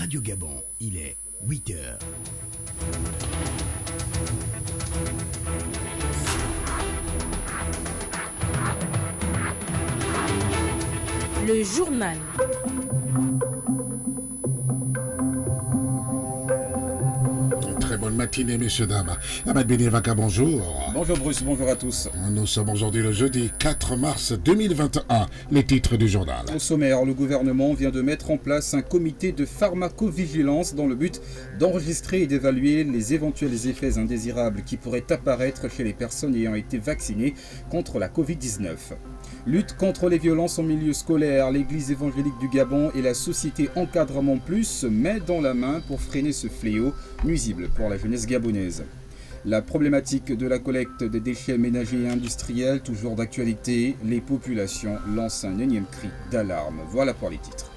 Radio Gabon, il est 8 heures. Le journal. Très bonne matinée, messieurs, dames. Ahmed Benivaka, bonjour. Bonjour Bruce, bonjour à tous. Nous sommes aujourd'hui le jeudi 4 mars 2021. Les titres du journal. Au sommaire, le gouvernement vient de mettre en place un comité de pharmacovigilance dans le but d'enregistrer et d'évaluer les éventuels effets indésirables qui pourraient apparaître chez les personnes ayant été vaccinées contre la Covid-19. Lutte contre les violences en milieu scolaire, l'Église évangélique du Gabon et la société Encadrement Plus se mettent dans la main pour freiner ce fléau nuisible pour la jeunesse gabonaise. La problématique de la collecte des déchets ménagers et industriels, toujours d'actualité, les populations lancent un énième cri d'alarme. Voilà pour les titres.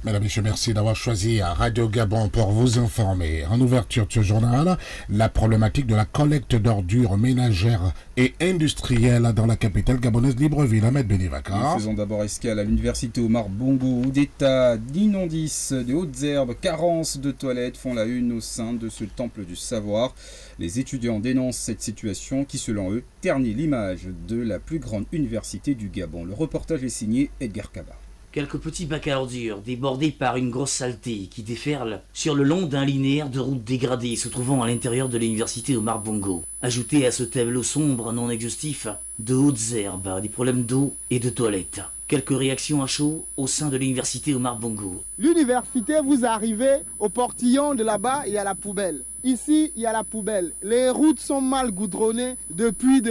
Mesdames et messieurs, merci d'avoir choisi Radio Gabon pour vous informer. En ouverture de ce journal, la problématique de la collecte d'ordures ménagères et industrielles dans la capitale gabonaise Libreville. Ahmed Benivaka. Nous faisons d'abord escale à l'université Omar Bongo, où des tas d'inondices, de hautes herbes, carences de toilettes font la une au sein de ce temple du savoir. Les étudiants dénoncent cette situation qui, selon eux, ternit l'image de la plus grande université du Gabon. Le reportage est signé Edgar Kaba. Quelques petits bacs à ordures débordés par une grosse saleté qui déferle sur le long d'un linéaire de routes dégradées se trouvant à l'intérieur de l'université Omar Bongo. Ajouté à ce tableau sombre non exhaustif de hautes herbes, des problèmes d'eau et de toilettes. Quelques réactions à chaud au sein de l'université Omar Bongo. L'université, vous arrivez au portillon de là-bas, il y a la poubelle. Ici, il y a la poubelle. Les routes sont mal goudronnées depuis.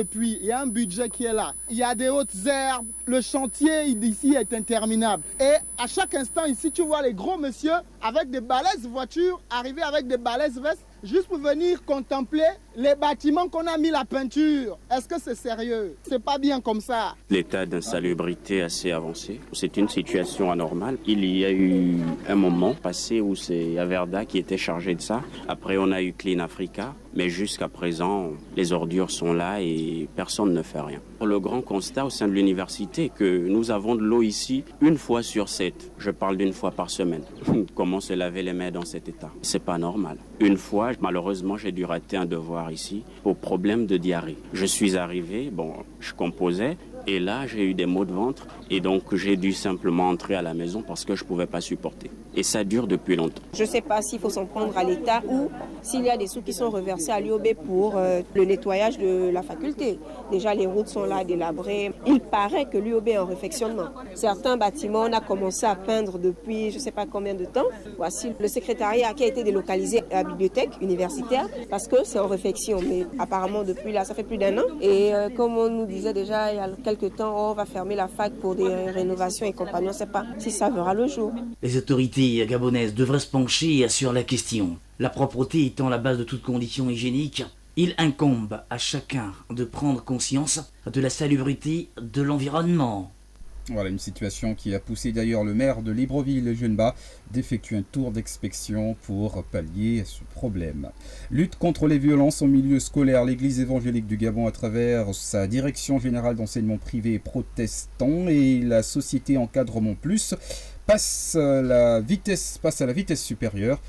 Il y a un budget qui est là. Il y a des hautes herbes. Le chantier d'ici est interminable. Et à chaque instant, ici, tu vois les gros messieurs avec des balaises voitures arriver avec des balaises vestes juste pour venir contempler les bâtiments qu'on a mis la peinture. Est-ce que c'est sérieux? C'est pas bien comme ça. L'état d'insalubrité assez avancé. C'est une situation anormale. Il y a eu un moment passé où c'est Averda qui était chargé de ça. Après, on a eu Clean Africa. Mais jusqu'à présent, les ordures sont là et personne ne fait rien. Le grand constat au sein de l'université, que nous avons de l'eau ici une fois sur 7. Je parle d'une fois par semaine. Comment se laver les mains dans cet état? C'est pas normal. Une fois, malheureusement, j'ai dû rater un devoir ici pour problème de diarrhée. Je suis arrivé, je composais. Et là, j'ai eu des maux de ventre et donc j'ai dû simplement entrer à la maison parce que je ne pouvais pas supporter. Et ça dure depuis longtemps. Je ne sais pas s'il faut s'en prendre à l'État ou s'il y a des sous qui sont reversés à l'UOB pour le nettoyage de la faculté. Déjà, les routes sont là délabrées. Il paraît que l'UOB est en réfectionnement. Certains bâtiments, on a commencé à peindre depuis je ne sais pas combien de temps. Voici le secrétariat qui a été délocalisé à la bibliothèque universitaire parce que c'est en réfection. Mais apparemment, depuis là, ça fait plus d'un an. Et comme on nous disait déjà il y a quelques temps, on va fermer la fac pour des rénovations et compagnie. On ne sait pas si ça verra le jour. Les autorités gabonaises devraient se pencher sur la question. La propreté étant la base de toute condition hygiénique, il incombe à chacun de prendre conscience de la salubrité de l'environnement. Voilà une situation qui a poussé d'ailleurs le maire de Libreville, Jeuneba, d'effectuer un tour d'inspection pour pallier ce problème. Lutte contre les violences en milieu scolaire, l'Église évangélique du Gabon à travers sa direction générale d'enseignement privé et protestant et la société Encadrement Plus passe à la vitesse supérieure.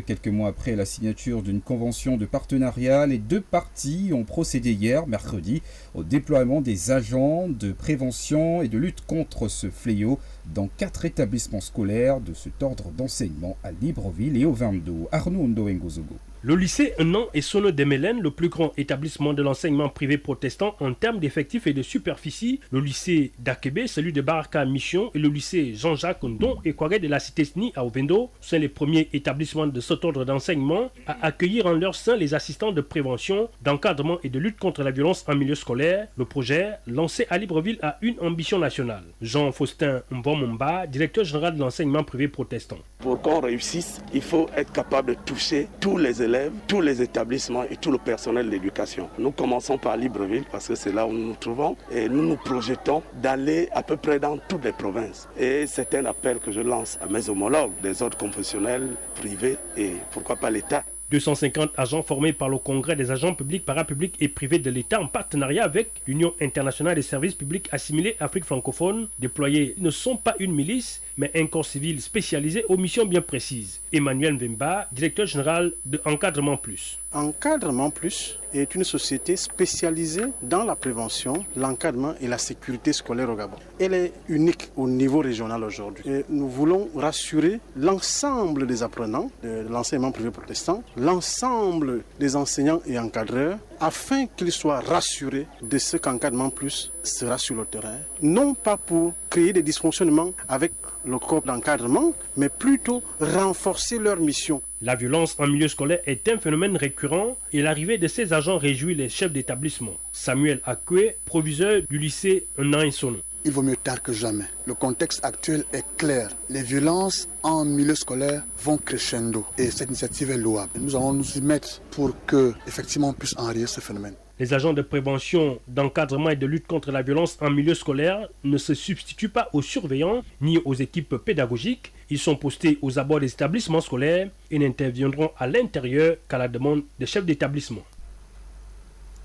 Quelques mois après la signature d'une convention de partenariat, les deux parties ont procédé hier, mercredi, au déploiement des agents de prévention et de lutte contre ce fléau dans 4 établissements scolaires de cet ordre d'enseignement à Libreville et au Vando. Arnaud Ndoengozogo. Le lycée Nan et Sono Demelen, le plus grand établissement de l'enseignement privé protestant en termes d'effectifs et de superficie, le lycée d'Akebe, celui de Baraka Mission et le lycée Jean-Jacques Ndon et Kouaré de la cité SNI à Ovendo sont les premiers établissements de cet ordre d'enseignement à accueillir en leur sein les assistants de prévention, d'encadrement et de lutte contre la violence en milieu scolaire. Le projet, lancé à Libreville, a une ambition nationale. Jean-Faustin Mbomomba, directeur général de l'enseignement privé protestant. Pour qu'on réussisse, il faut être capable de toucher tous les élèves, tous les établissements et tout le personnel d'éducation. Nous commençons par Libreville parce que c'est là où nous nous trouvons et nous nous projetons d'aller à peu près dans toutes les provinces. Et c'est un appel que je lance à mes homologues des autres confessionnels privés et pourquoi pas l'État. 250 agents formés par le Congrès des agents publics, parapublics et privés de l'État en partenariat avec l'Union internationale des services publics assimilés Afrique francophone déployés ne sont pas une milice, mais un corps civil spécialisé aux missions bien précises. Emmanuel Mbemba, directeur général de Encadrement Plus. Encadrement Plus est une société spécialisée dans la prévention, l'encadrement et la sécurité scolaire au Gabon. Elle est unique au niveau régional aujourd'hui. Et nous voulons rassurer l'ensemble des apprenants de l'enseignement privé protestant, l'ensemble des enseignants et encadreurs, afin qu'ils soient rassurés de ce qu'Encadrement Plus sera sur le terrain. Non pas pour créer des dysfonctionnements avec le corps d'encadrement, mais plutôt renforcer leur mission. La violence en milieu scolaire est un phénomène récurrent et l'arrivée de ces agents réjouit les chefs d'établissement. Samuel Akwe, proviseur du lycée Nainsono. Il vaut mieux tard que jamais. Le contexte actuel est clair. Les violences en milieu scolaire vont crescendo et cette initiative est louable. Nous allons nous y mettre pour que, effectivement, on puisse enrayer ce phénomène. Les agents de prévention, d'encadrement et de lutte contre la violence en milieu scolaire ne se substituent pas aux surveillants ni aux équipes pédagogiques. Ils sont postés aux abords des établissements scolaires et n'interviendront à l'intérieur qu'à la demande des chefs d'établissement.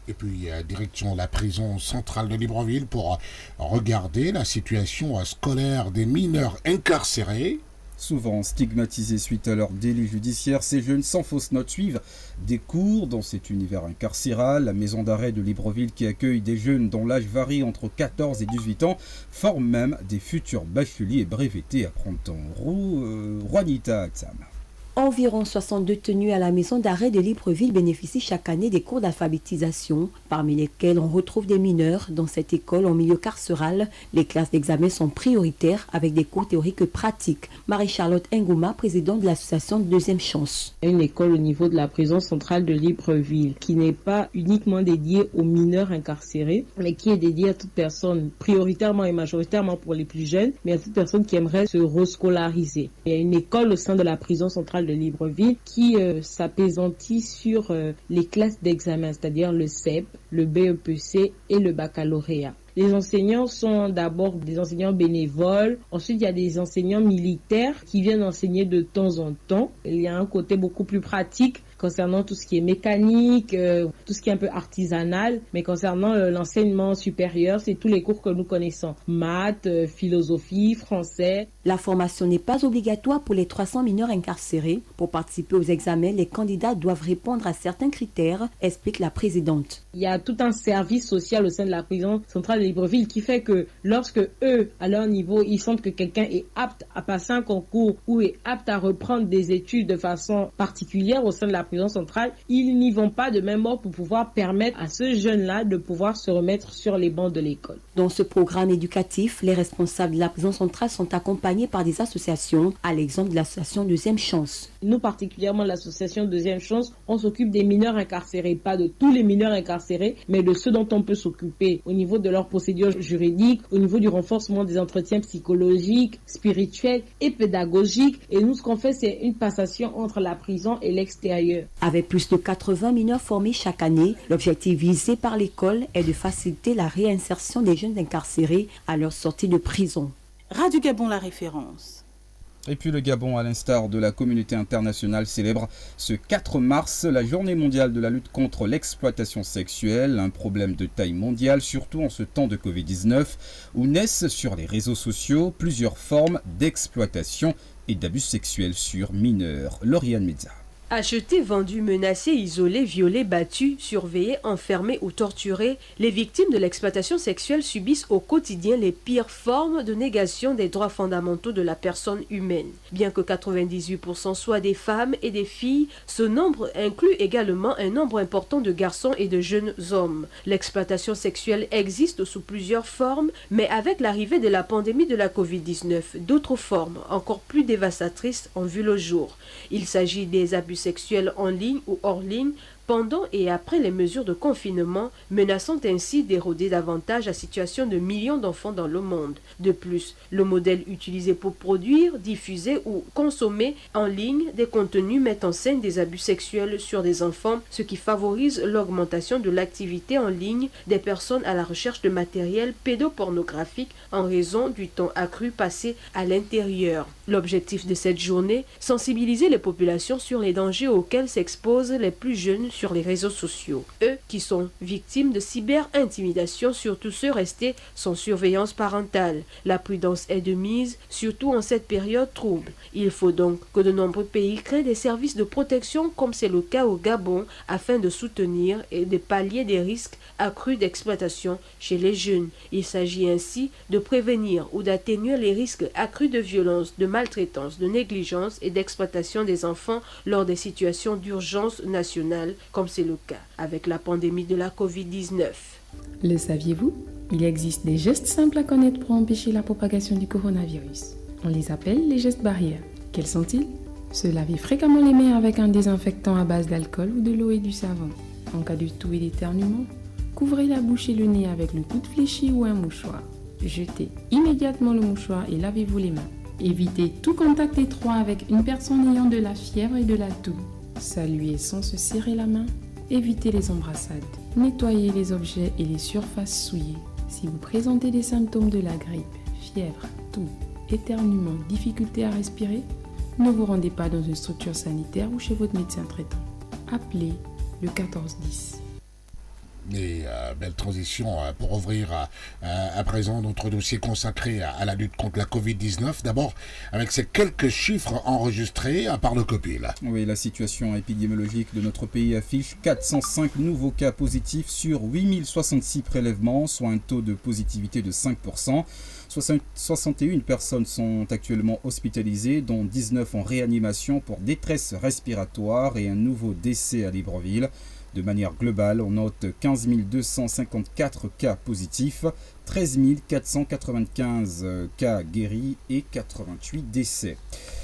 Et puis, direction la prison centrale de Libreville pour regarder la situation scolaire des mineurs incarcérés. Souvent stigmatisés suite à leur délit judiciaire, ces jeunes sans fausse note suivent des cours dans cet univers incarcéral. La maison d'arrêt de Libreville, qui accueille des jeunes dont l'âge varie entre 14 et 18 ans, forme même des futurs bacheliers brevetés à printemps. Juanita Atsam. Environ 60 détenus à la maison d'arrêt de Libreville bénéficient chaque année des cours d'alphabétisation, parmi lesquels on retrouve des mineurs. Dans cette école, en milieu carcéral, les classes d'examen sont prioritaires avec des cours théoriques et pratiques. Marie-Charlotte Ngouma, présidente de l'association Deuxième Chance. Une école au niveau de la prison centrale de Libreville qui n'est pas uniquement dédiée aux mineurs incarcérés, mais qui est dédiée à toute personne, prioritairement et majoritairement pour les plus jeunes, mais à toute personne qui aimerait se rescolariser. Il y a une école au sein de la prison centrale de Libreville qui s'apaisantit sur les classes d'examen, c'est-à-dire le CEP, le BEPC et le baccalauréat. Les enseignants sont d'abord des enseignants bénévoles. Ensuite, il y a des enseignants militaires qui viennent enseigner de temps en temps. Il y a un côté beaucoup plus pratique concernant tout ce qui est mécanique, tout ce qui est un peu artisanal. Mais concernant l'enseignement supérieur, c'est tous les cours que nous connaissons. Maths, philosophie, français. La formation n'est pas obligatoire pour les 300 mineurs incarcérés. Pour participer aux examens, les candidats doivent répondre à certains critères, explique la présidente. Il y a tout un service social au sein de la prison centrale de Libreville qui fait que lorsque eux, à leur niveau, ils sentent que quelqu'un est apte à passer un concours ou est apte à reprendre des études de façon particulière au sein de la prison centrale, ils n'y vont pas de même ordre pour pouvoir permettre à ce jeune-là de pouvoir se remettre sur les bancs de l'école. Dans ce programme éducatif, les responsables de la prison centrale sont accompagnés par des associations, à l'exemple de l'association Deuxième Chance. Nous, particulièrement l'association Deuxième Chance, on s'occupe des mineurs incarcérés, pas de tous les mineurs incarcérés, mais de ceux dont on peut s'occuper au niveau de leurs procédures juridiques, au niveau du renforcement des entretiens psychologiques, spirituels et pédagogiques. Et nous, ce qu'on fait, c'est une passation entre la prison et l'extérieur. Avec plus de 80 mineurs formés chaque année, l'objectif visé par l'école est de faciliter la réinsertion des jeunes incarcérés à leur sortie de prison. Radio Gabon, la référence. Et puis le Gabon, à l'instar de la communauté internationale, célèbre ce 4 mars la journée mondiale de la lutte contre l'exploitation sexuelle, un problème de taille mondiale, surtout en ce temps de Covid-19, où naissent sur les réseaux sociaux plusieurs formes d'exploitation et d'abus sexuels sur mineurs. Lauriane Mezza. Achetés, vendus, menacés, isolés, violés, battus, surveillés, enfermés ou torturés, les victimes de l'exploitation sexuelle subissent au quotidien les pires formes de négation des droits fondamentaux de la personne humaine. Bien que 98% soient des femmes et des filles, ce nombre inclut également un nombre important de garçons et de jeunes hommes. L'exploitation sexuelle existe sous plusieurs formes, mais avec l'arrivée de la pandémie de la Covid-19, d'autres formes encore plus dévastatrices ont vu le jour. Il s'agit des abus sexuels en ligne ou hors ligne, pendant et après les mesures de confinement, menaçant ainsi d'éroder davantage la situation de millions d'enfants dans le monde. De plus, le modèle utilisé pour produire, diffuser ou consommer en ligne des contenus met en scène des abus sexuels sur des enfants, ce qui favorise l'augmentation de l'activité en ligne des personnes à la recherche de matériel pédopornographique en raison du temps accru passé à l'intérieur. L'objectif de cette journée, sensibiliser les populations sur les dangers auxquels s'exposent les plus jeunes sur les réseaux sociaux. Eux qui sont victimes de cyber-intimidation, surtout ceux restés sans surveillance parentale. La prudence est de mise, surtout en cette période trouble. Il faut donc que de nombreux pays créent des services de protection comme c'est le cas au Gabon afin de soutenir et de pallier des risques accrus d'exploitation chez les jeunes. Il s'agit ainsi de prévenir ou d'atténuer les risques accrus de violence, de maltraitance, de négligence et d'exploitation des enfants lors des situations d'urgence nationale comme c'est le cas avec la pandémie de la Covid-19. Le saviez-vous? Il existe des gestes simples à connaître pour empêcher la propagation du coronavirus. On les appelle les gestes barrières. Quels sont-ils? Se laver fréquemment les mains avec un désinfectant à base d'alcool ou de l'eau et du savon. En cas de toux et d'éternuement, couvrez la bouche et le nez avec le coude fléchi ou un mouchoir. Jetez immédiatement le mouchoir et lavez-vous les mains. Évitez tout contact étroit avec une personne ayant de la fièvre et de la toux. Saluez sans se serrer la main. Évitez les embrassades. Nettoyez les objets et les surfaces souillées. Si vous présentez des symptômes de la grippe, fièvre, toux, éternuement, difficulté à respirer, ne vous rendez pas dans une structure sanitaire ou chez votre médecin traitant. Appelez le 1410. Et belle transition pour ouvrir à présent notre dossier consacré à la lutte contre la Covid-19. D'abord, avec ces quelques chiffres enregistrés par le COPIL. Oui, la situation épidémiologique de notre pays affiche 405 nouveaux cas positifs sur 8066 prélèvements, soit un taux de positivité de 5%. 61 personnes sont actuellement hospitalisées, dont 19 en réanimation pour détresse respiratoire et un nouveau décès à Libreville. De manière globale, on note 15 254 cas positifs, 13 495 cas guéris et 88 décès.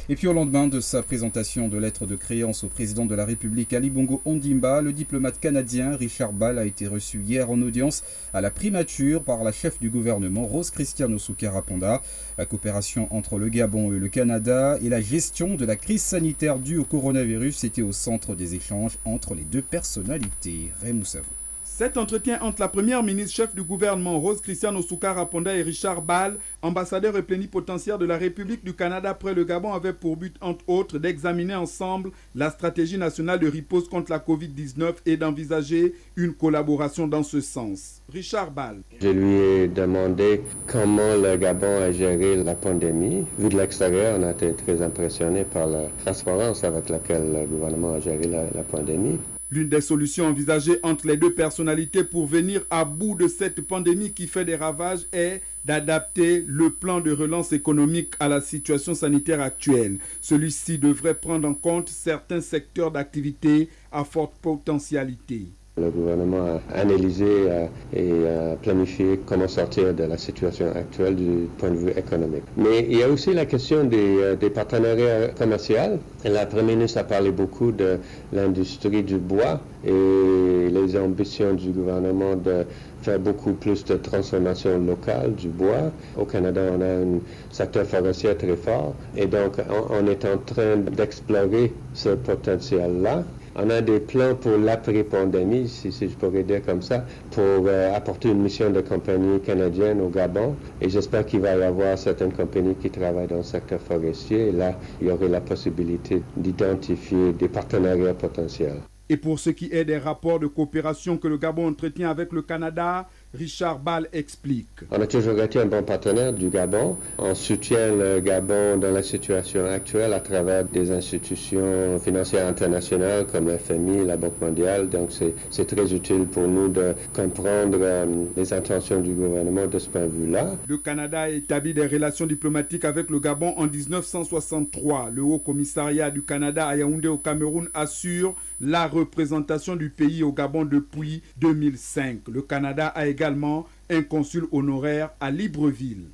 Et puis au lendemain de sa présentation de lettre de créance au président de la République Ali Bongo Ondimba, le diplomate canadien Richard Ball a été reçu hier en audience à la primature par la chef du gouvernement Rose Christiane Osuka-Rapanda. La coopération entre le Gabon et le Canada et la gestion de la crise sanitaire due au coronavirus était au centre des échanges entre les deux personnalités. Raymond Savon. Cet entretien entre la première ministre chef du gouvernement Rose Christiane Osuka-Rapanda et Richard Ball, ambassadeur et plénipotentiaire de la République du Canada près le Gabon, avait pour but entre autres d'examiner ensemble la stratégie nationale de riposte contre la Covid-19 et d'envisager une collaboration dans ce sens. Richard Ball. Je lui ai demandé comment le Gabon a géré la pandémie. Vu de l'extérieur, on a été très impressionnés par la transparence avec laquelle le gouvernement a géré la pandémie. L'une des solutions envisagées entre les deux personnalités pour venir à bout de cette pandémie qui fait des ravages est d'adapter le plan de relance économique à la situation sanitaire actuelle. Celui-ci devrait prendre en compte certains secteurs d'activité à forte potentialité. Le gouvernement a analysé et planifié comment sortir de la situation actuelle du point de vue économique. Mais il y a aussi la question des partenariats commerciaux. La Première ministre a parlé beaucoup de l'industrie du bois et les ambitions du gouvernement de faire beaucoup plus de transformation locale du bois. Au Canada, on a un secteur forestier très fort et donc on est en train d'explorer ce potentiel-là. On a des plans pour l'après-pandémie, si je pourrais dire comme ça, pour apporter une mission de compagnie canadienne au Gabon. Et j'espère qu'il va y avoir certaines compagnies qui travaillent dans le secteur forestier. Et là, il y aurait la possibilité d'identifier des partenariats potentiels. Et pour ce qui est des rapports de coopération que le Gabon entretient avec le Canada, Richard Ball explique. On a toujours été un bon partenaire du Gabon. On soutient le Gabon dans la situation actuelle à travers des institutions financières internationales comme le FMI, la Banque mondiale. Donc c'est très utile pour nous de comprendre les intentions du gouvernement de ce point de vue-là. Le Canada a établi des relations diplomatiques avec le Gabon en 1963. Le Haut Commissariat du Canada à Yaoundé au Cameroun assure la représentation du pays au Gabon depuis 2005. Le Canada a également un consul honoraire à Libreville.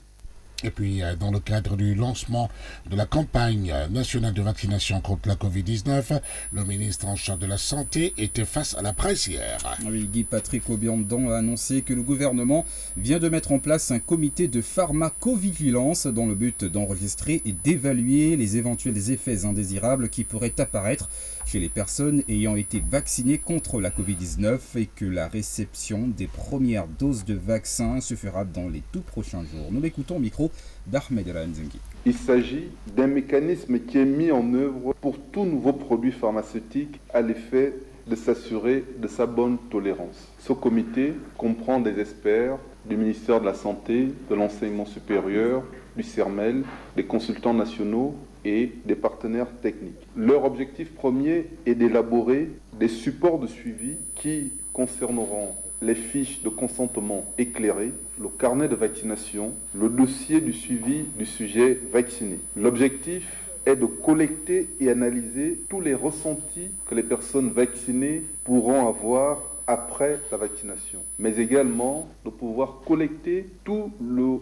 Et puis, dans le cadre du lancement de la campagne nationale de vaccination contre la Covid-19, le ministre en charge de la Santé était face à la presse hier. Oui, Guy-Patrick Obiandon a annoncé que le gouvernement vient de mettre en place un comité de pharmacovigilance dans le but d'enregistrer et d'évaluer les éventuels effets indésirables qui pourraient apparaître chez les personnes ayant été vaccinées contre la Covid-19 et que la réception des premières doses de vaccin se fera dans les tout prochains jours. Nous l'écoutons au micro d'Ahmed Ranzengi. Il s'agit d'un mécanisme qui est mis en œuvre pour tout nouveau produit pharmaceutique à l'effet de s'assurer de sa bonne tolérance. Ce comité comprend des experts du ministère de la Santé, de l'Enseignement supérieur, du CERMEL, des consultants nationaux et des partenaires techniques. Leur objectif premier est d'élaborer des supports de suivi qui concerneront les fiches de consentement éclairées, le carnet de vaccination, le dossier du suivi du sujet vacciné. L'objectif est de collecter et analyser tous les ressentis que les personnes vaccinées pourront avoir après la vaccination, mais également de pouvoir collecter tout le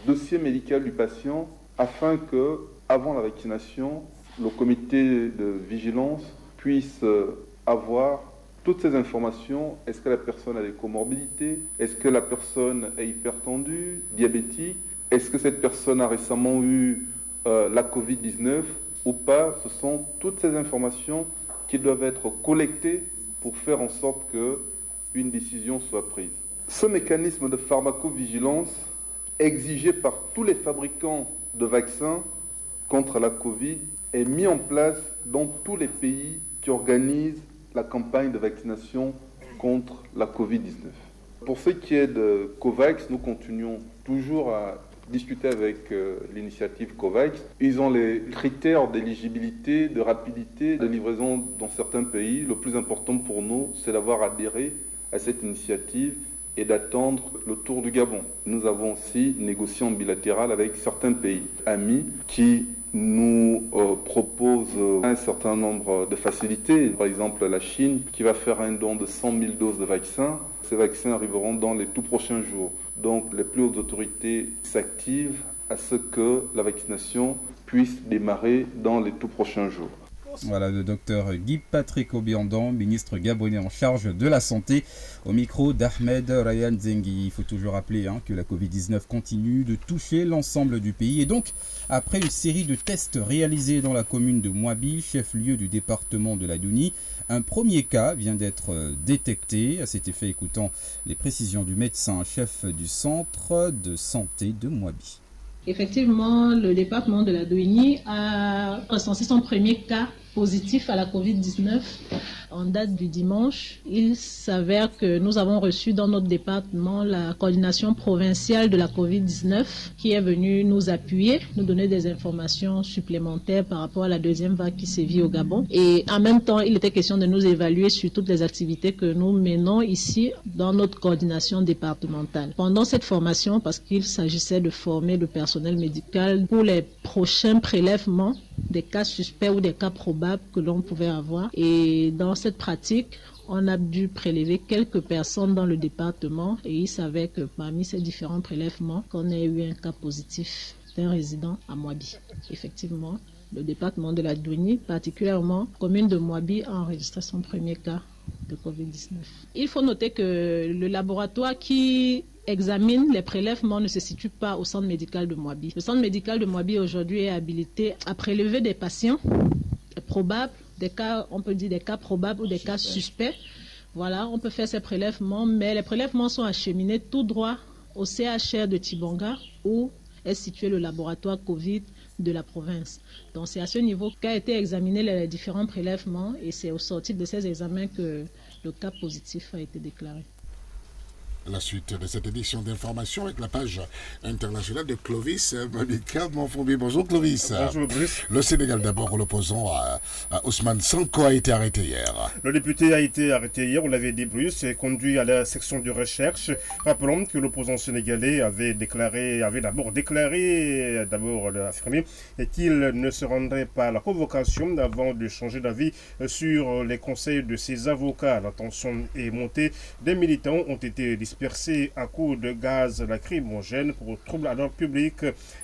dossier médical du patient afin que, avant la vaccination, le comité de vigilance puisse avoir toutes ces informations. Est-ce que la personne a des comorbidités? Est-ce que la personne est hypertendue, diabétique? Est-ce que cette personne a récemment eu la Covid-19 ou pas? Ce sont toutes ces informations qui doivent être collectées pour faire en sorte qu'une décision soit prise. Ce mécanisme de pharmacovigilance exigé par tous les fabricants de vaccins contre la Covid est mis en place dans tous les pays qui organisent la campagne de vaccination contre la Covid-19. Pour ce qui est de COVAX, nous continuons toujours à discuter avec l'initiative COVAX. Ils ont les critères d'éligibilité, de rapidité, de livraison dans certains pays. Le plus important pour nous, c'est d'avoir adhéré à cette initiative et d'attendre le tour du Gabon. Nous avons aussi négocié en bilatéral avec certains pays amis qui nous proposent un certain nombre de facilités. Par exemple, la Chine qui va faire un don de 100 000 doses de vaccins. Ces vaccins arriveront dans les tout prochains jours. Donc les plus hautes autorités s'activent à ce que la vaccination puisse démarrer dans les tout prochains jours. Voilà le docteur Guy-Patrick Obiandon, ministre gabonais en charge de la santé, au micro d'Ahmed Ryan Zengi. Il faut toujours rappeler que la Covid-19 continue de toucher l'ensemble du pays. Et donc, après une série de tests réalisés dans la commune de Mouabi, chef-lieu du département de la Douni, un premier cas vient d'être détecté. À cet effet, écoutons les précisions du médecin chef du centre de santé de Mouabi. Effectivement, le département de la Douni a recensé son premier cas positif à la Covid-19 en date du dimanche. Il s'avère que nous avons reçu dans notre département la coordination provinciale de la Covid-19 qui est venue nous appuyer, nous donner des informations supplémentaires par rapport à la deuxième vague qui sévit au Gabon. Et en même temps, il était question de nous évaluer sur toutes les activités que nous menons ici dans notre coordination départementale. Pendant cette formation, parce qu'il s'agissait de former le personnel médical pour les prochains prélèvements des cas suspects ou des cas probables que l'on pouvait avoir. Et dans cette pratique, on a dû prélever quelques personnes dans le département et il savait que parmi ces différents prélèvements, qu'on ait eu un cas positif d'un résident à Mouabi. Effectivement, le département de la Douni, particulièrement la commune de Mouabi, a enregistré son premier cas de Covid-19. Il faut noter que le laboratoire qui examine les prélèvements ne se situe pas au centre médical de Mouabi. Le centre médical de Mouabi aujourd'hui est habilité à prélever des patients probables, des cas, on peut dire des cas probables ou des cas suspects. Voilà, on peut faire ces prélèvements, mais les prélèvements sont acheminés tout droit au CHR de Tibonga où est situé le laboratoire Covid de la province. Donc c'est à ce niveau qu'a été examiné les différents prélèvements et c'est au sortir de ces examens que le cas positif a été déclaré. La suite de cette édition d'information avec la page internationale de Clovis Monica Monfombi. Bonjour Clovis. Bonjour Bruce. Le Sénégal d'abord, l'opposant à Ousmane Sonko a été arrêté hier. Le député a été arrêté hier, on l'avait dit Bruce, et conduit à la section de recherche. Rappelons que l'opposant sénégalais avait d'abord affirmé qu'il ne se rendrait pas à la convocation avant de changer d'avis sur les conseils de ses avocats. La tension est montée, des militants ont été dispersés dispersés à coups de gaz lacrymogène pour trouble à l'ordre public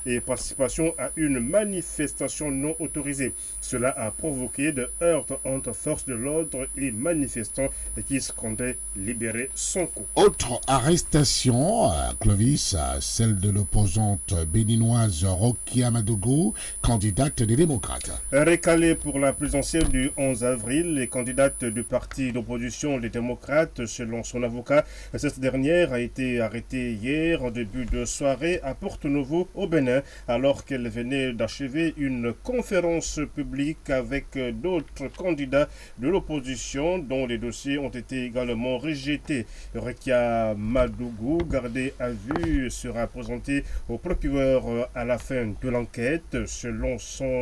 et participation à une manifestation non autorisée. Cela a provoqué de heurts entre forces de l'ordre et manifestants qui se comptaient libérer Sonko. Autre arrestation, Clovis, celle de l'opposante béninoise Rokia Madougou, candidate des démocrates. Récalée pour la présidentielle du 11 avril, les candidates du parti d'opposition Les Démocrates, selon son avocat, cette dernière a été arrêtée hier en début de soirée à Porto-Novo au Bénin, alors qu'elle venait d'achever une conférence publique avec d'autres candidats de l'opposition dont les dossiers ont été également rejetés. Rokia Madougou, gardée à vue, sera présentée au procureur à la fin de l'enquête. Selon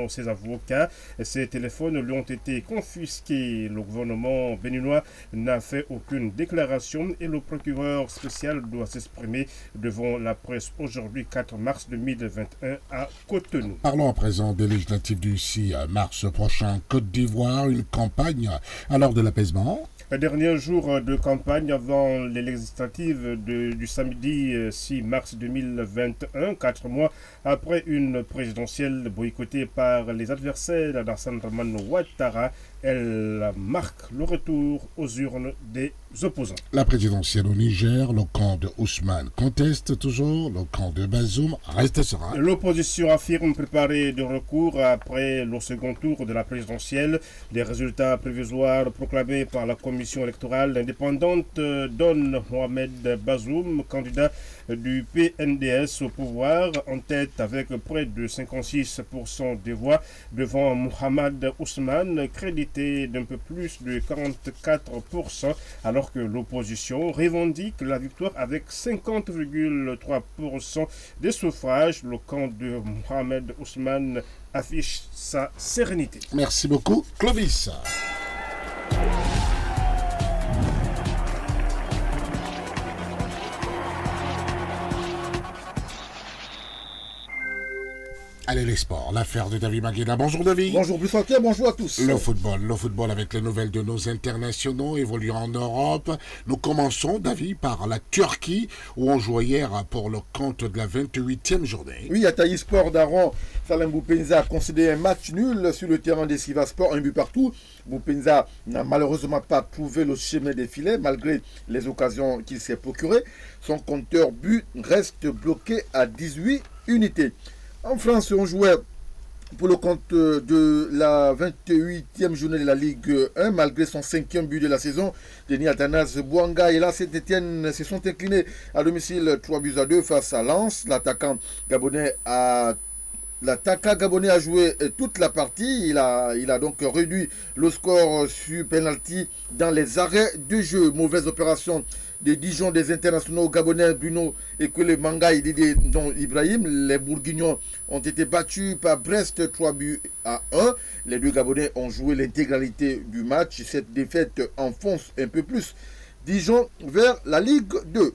ses avocats, ses téléphones lui ont été confisqués. Le gouvernement béninois n'a fait aucune déclaration et le procureur spécial doit s'exprimer devant la presse aujourd'hui 4 mars 2021 à Cotonou. Parlons à présent des législatives du 6 mars prochain. Côte d'Ivoire, une campagne à l'heure de l'apaisement. Le dernier jour de campagne avant les législatives du samedi 6 mars 2021, 4 mois après une présidentielle boycottée par les adversaires d'Alassane Dramane Ouattara, elle marque le retour aux urnes des opposants. La présidentielle au Niger, le camp de Ousmane conteste toujours, le camp de Bazoum reste serein. L'opposition affirme préparer des recours après le second tour de la présidentielle. Les résultats provisoires proclamés par la commission électorale indépendante donnent Mohamed Bazoum, candidat du PNDS au pouvoir, en tête avec près de 56% des voix devant Mohamed Ousmane, crédité d'un peu plus de 44%, alors que l'opposition revendique la victoire avec 50,3% des suffrages. Le camp de Mohamed Ousmane affiche sa sérénité. Merci beaucoup, Clovis. Allez, les sports, l'affaire de David Magueda. Bonjour David. Bonjour Buffet, bonjour à tous. Le football avec les nouvelles de nos internationaux évoluant en Europe. Nous commençons, David, par la Turquie, où on jouait hier pour le compte de la 28e journée. Oui, à Taï Sport d'Aron, Salem Boupenza a concédé un match nul sur le terrain des Sivaspor, un but partout. Boupenza n'a malheureusement pas trouvé le chemin des filets, malgré les occasions qu'il s'est procurées. Son compteur but reste bloqué à 18 unités. En France, on jouait pour le compte de la 28e journée de la Ligue 1, malgré son 5e but de la saison. Denis Athanas Bouanga et la Saint-Etienne se sont inclinés à domicile 3-2 face à Lens. L'attaquant gabonais a joué toute la partie. Il a donc réduit le score sur penalty dans les arrêts de jeu. Mauvaise opération de Dijon des internationaux gabonais Bruno Ekwele Manga et Didi Don Ibrahim. Les Bourguignons ont été battus par Brest 3-1. Les deux Gabonais ont joué l'intégralité du match. Cette défaite enfonce un peu plus Dijon vers la Ligue 2.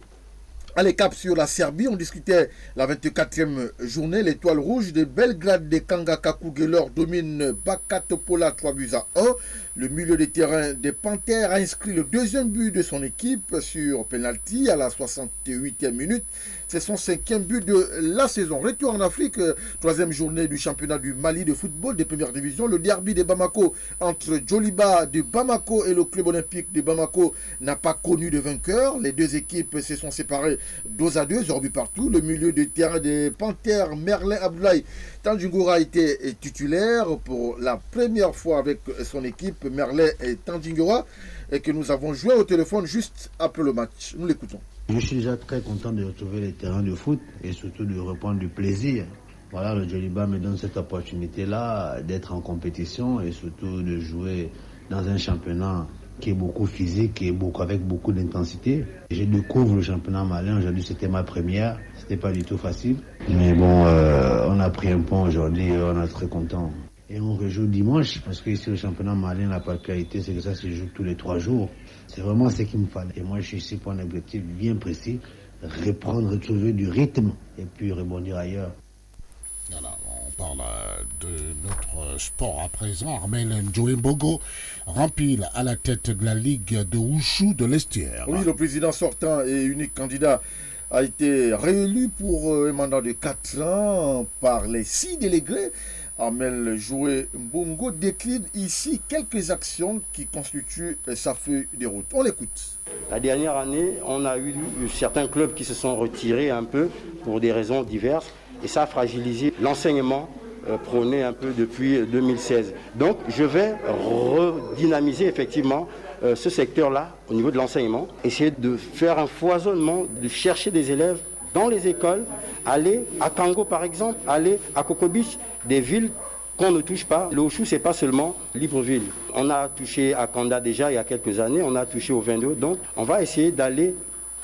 Allez, cap sur la Serbie, on discutait la 24e journée. L'étoile rouge de Belgrade de Kanga Kakugelor domine Bakat Pola 3-1. Le milieu de terrain des Panthères a inscrit le deuxième but de son équipe sur penalty à la 68e minute. C'est son 5e but de la saison. Retour en Afrique, 3e journée du championnat du Mali de football de première division. Le derby de Bamako entre Djoliba de Bamako et le club olympique de Bamako n'a pas connu de vainqueur. Les deux équipes se sont séparées 2-2, 0 but partout. Le milieu de terrain des Panthères, Merlin Abdoulaye Tandjingora, a été titulaire pour la première fois avec son équipe, Merlin et Tandjingora, et que nous avons joué au téléphone juste après le match. Nous l'écoutons. Je suis déjà très content de retrouver les terrains de foot et surtout de reprendre du plaisir. Voilà, le Djoliba me donne cette opportunité-là d'être en compétition et surtout de jouer dans un championnat qui est beaucoup physique et avec beaucoup d'intensité. Je découvre le championnat malien. Aujourd'hui, c'était ma première. C'était pas du tout facile. Mais bon, on a pris un point aujourd'hui et on est très content. Et on rejoue dimanche parce que ici, le championnat malien, la particularité, c'est que ça se joue tous les 3 jours. C'est vraiment ce qu'il me fallait. Et moi, je suis ici pour un objectif bien précis, retrouver du rythme et puis rebondir ailleurs. Voilà, on parle de notre sport à présent. Armel Njoembogo rempile à la tête de la Ligue de Wushu de l'Estuaire. Oui, le président sortant et unique candidat a été réélu pour un mandat de 4 ans par les 6 délégués. Armel Njoembogo décline ici quelques actions qui constituent sa feuille de route. On l'écoute. La dernière année, on a eu certains clubs qui se sont retirés un peu pour des raisons diverses et ça a fragilisé l'enseignement prôné un peu depuis 2016. Donc je vais redynamiser effectivement ce secteur-là au niveau de l'enseignement, essayer de faire un foisonnement, de chercher des élèves dans les écoles, aller à Kango par exemple, aller à Coco Beach, des villes qu'on ne touche pas. Le Wushu, ce n'est pas seulement Libreville. On a touché à Kanda déjà il y a quelques années, on a touché au 22. Donc on va essayer d'aller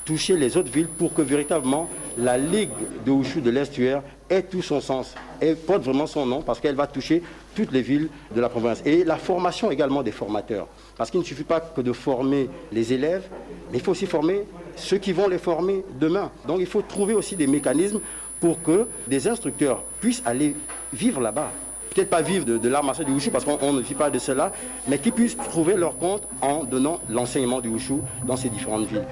toucher les autres villes pour que véritablement la Ligue de Wushu de l'Estuaire ait tout son sens et porte vraiment son nom parce qu'elle va toucher toutes les villes de la province. Et la formation également des formateurs. Parce qu'il ne suffit pas que de former les élèves, mais il faut aussi former ceux qui vont les former demain. Donc il faut trouver aussi des mécanismes pour que des instructeurs puissent aller vivre là-bas. Peut-être pas vivre de l'art martial du Wushu parce qu'on ne vit pas de cela, mais qui puissent trouver leur compte en donnant l'enseignement du Wushu dans ces différentes villes.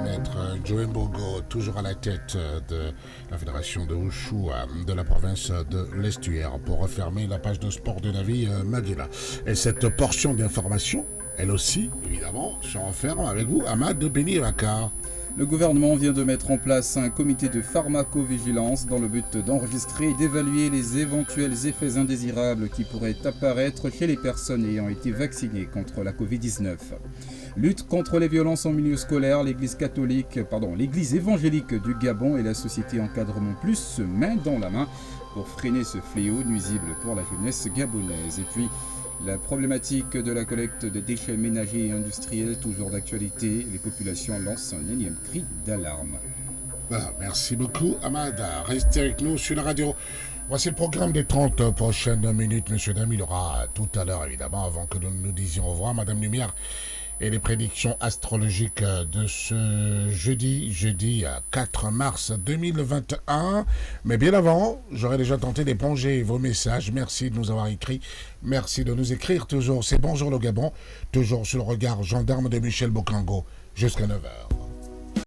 Maître Njoembogo, toujours à la tête de la fédération de Wushu de la province de l'Estuaire, pour refermer la page de sport de Navi Maguila. Et cette portion d'information, elle aussi, évidemment, se renferme avec vous, Ahmad Beni-Vakar. Le gouvernement vient de mettre en place un comité de pharmacovigilance dans le but d'enregistrer et d'évaluer les éventuels effets indésirables qui pourraient apparaître chez les personnes ayant été vaccinées contre la Covid-19. Lutte contre les violences en milieu scolaire, l'Église évangélique du Gabon et la société Encadrement Plus se main dans la main pour freiner ce fléau nuisible pour la jeunesse gabonaise. Et puis, la problématique de la collecte de déchets ménagers et industriels, toujours d'actualité, les populations lancent un énième cri d'alarme. Voilà, merci beaucoup Ahmad. Restez avec nous sur la radio. Voici le programme des 30 prochaines minutes. Monsieur Dam, il aura tout à l'heure, évidemment, avant que nous nous disions au revoir, Madame Lumière, et les prédictions astrologiques de ce jeudi 4 mars 2021. Mais bien avant, j'aurais déjà tenté d'éponger vos messages. Merci de nous avoir écrit. Merci de nous écrire toujours. C'est Bonjour le Gabon, toujours sur le regard gendarme de Michel Bokango, jusqu'à 9h.